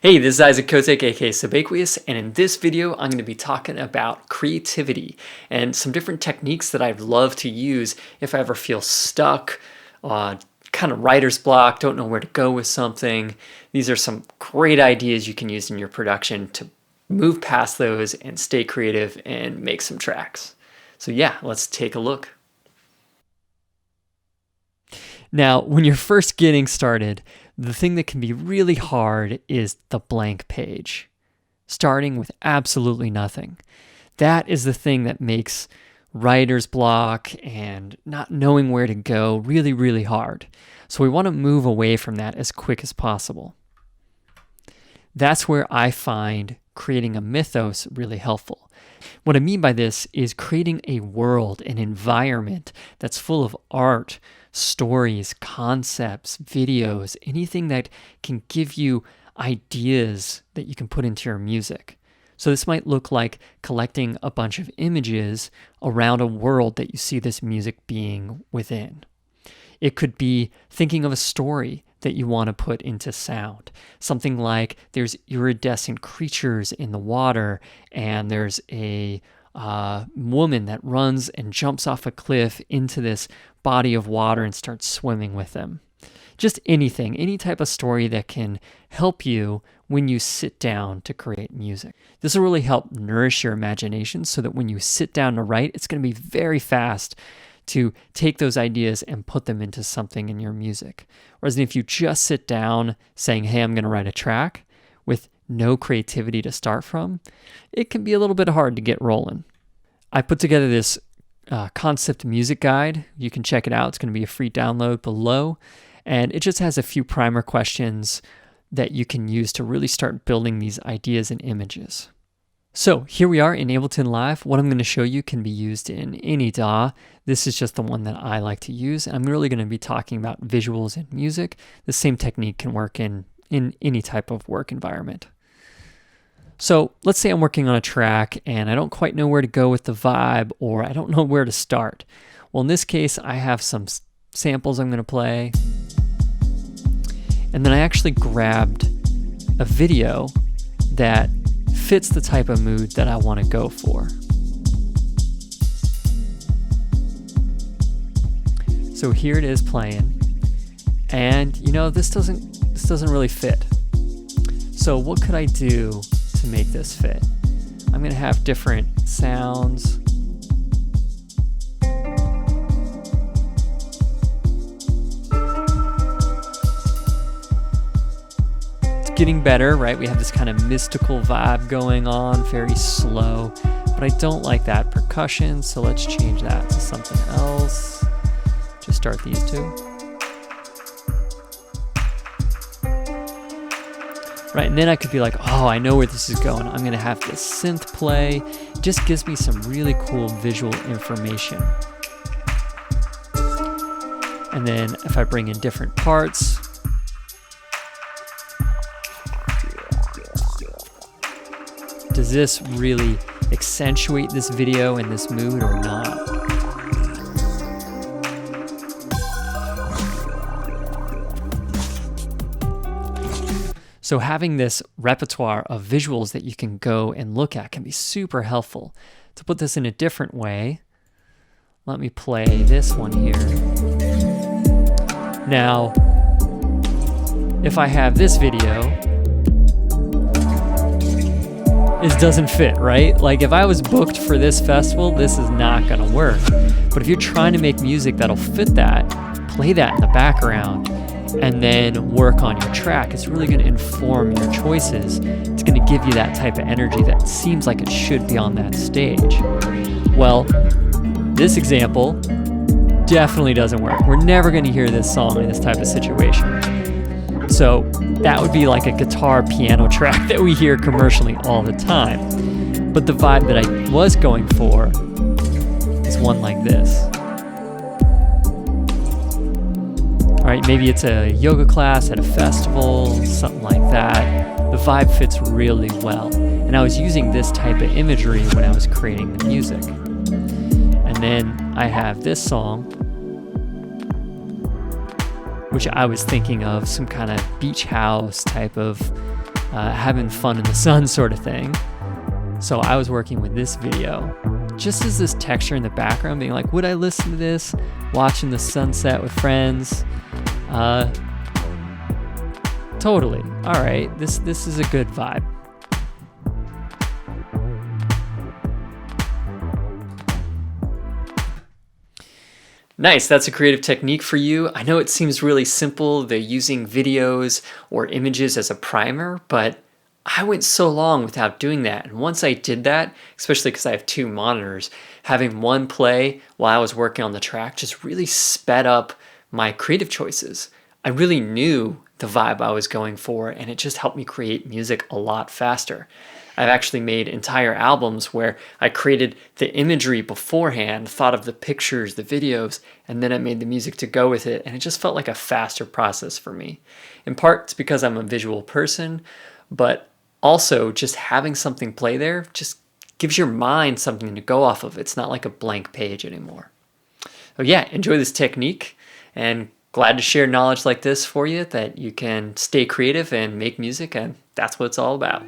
Hey, this is Isaac Cotec, aka Sebaqueous, and in this video I'm going to be talking about creativity and some different techniques that I'd love to use if I ever feel stuck, kind of writer's block, don't know where to go with something. These are some great ideas you can use in your production to move past those and stay creative and make some tracks. So yeah, let's take a look. Now, when you're first getting started, the thing that can be really hard is the blank page, starting with absolutely nothing. That is the thing that makes writer's block and not knowing where to go really, really hard. So we want to move away from that as quick as possible. That's where I find creating a mythos really helpful. What I mean by this is creating a world, an environment that's full of art, stories, concepts, videos, anything that can give you ideas that you can put into your music. So this might look like collecting a bunch of images around a world that you see this music being within. It could be thinking of a story that you want to put into sound. Something like there's iridescent creatures in the water and there's a woman that runs and jumps off a cliff into this body of water and starts swimming with them. Just anything, any type of story that can help you when you sit down to create music. This will really help nourish your imagination so that when you sit down to write, it's going to be very fast to take those ideas and put them into something in your music. Whereas if you just sit down saying, hey, I'm going to write a track with no creativity to start from, it can be a little bit hard to get rolling. I put together this concept music guide. You can check it out. It's going to be a free download below. And it just has a few primer questions that you can use to really start building these ideas and images. So here we are in Ableton Live. What I'm going to show you can be used in any DAW. This is just the one that I like to use. I'm really going to be talking about visuals and music. The same technique can work in any type of work environment. So let's say I'm working on a track and I don't quite know where to go with the vibe, or I don't know where to start. Well, in this case, I have some samples I'm going to play. And then I actually grabbed a video that fits the type of mood that I want to go for. So here it is playing. And you know, this doesn't really fit. So what could I do to make this fit? I'm going to have different sounds. It's getting better, right? We have this kind of mystical vibe going on, very slow, but I don't like that percussion, so let's change that to something else. Just start these two. Right, and then I could be like, oh, I know where this is going. I'm going to have this synth play. It just gives me some really cool visual information. And then if I bring in different parts, does this really accentuate this video and this mood or not? So having this repertoire of visuals that you can go and look at can be super helpful. To put this in a different way, let me play this one here. Now, if I have this video, it doesn't fit, right? Like if I was booked for this festival, this is not gonna work. But if you're trying to make music that'll fit that, play that in the background, and then work on your track. It's really going to inform your choices. It's going to give you that type of energy that seems like it should be on that stage. Well, this example definitely doesn't work. We're never going to hear this song in this type of situation. So that would be like a guitar piano track that we hear commercially all the time. But the vibe that I was going for is one like this. Right, maybe it's a yoga class at a festival, something like that. The vibe fits really well. And I was using this type of imagery when I was creating the music. And then I have this song, which I was thinking of some kind of beach house type of having fun in the sun sort of thing. So I was working with this video just as this texture in the background, being like, would I listen to this watching the sunset with friends? Totally. All right, this is a good vibe. Nice, that's a creative technique for you. I know it seems really simple, the using videos or images as a primer, but I went so long without doing that. And once I did that, especially because I have 2 monitors, having one play while I was working on the track just really sped up my creative choices. I really knew the vibe I was going for, and it just helped me create music a lot faster. I've actually made entire albums where I created the imagery beforehand, thought of the pictures, the videos, and then I made the music to go with it, and it just felt like a faster process for me. In part, it's because I'm a visual person, but also just having something play there just gives your mind something to go off of. It's not like a blank page anymore. So yeah, enjoy this technique, and glad to share knowledge like this for you that you can stay creative and make music, and that's what it's all about.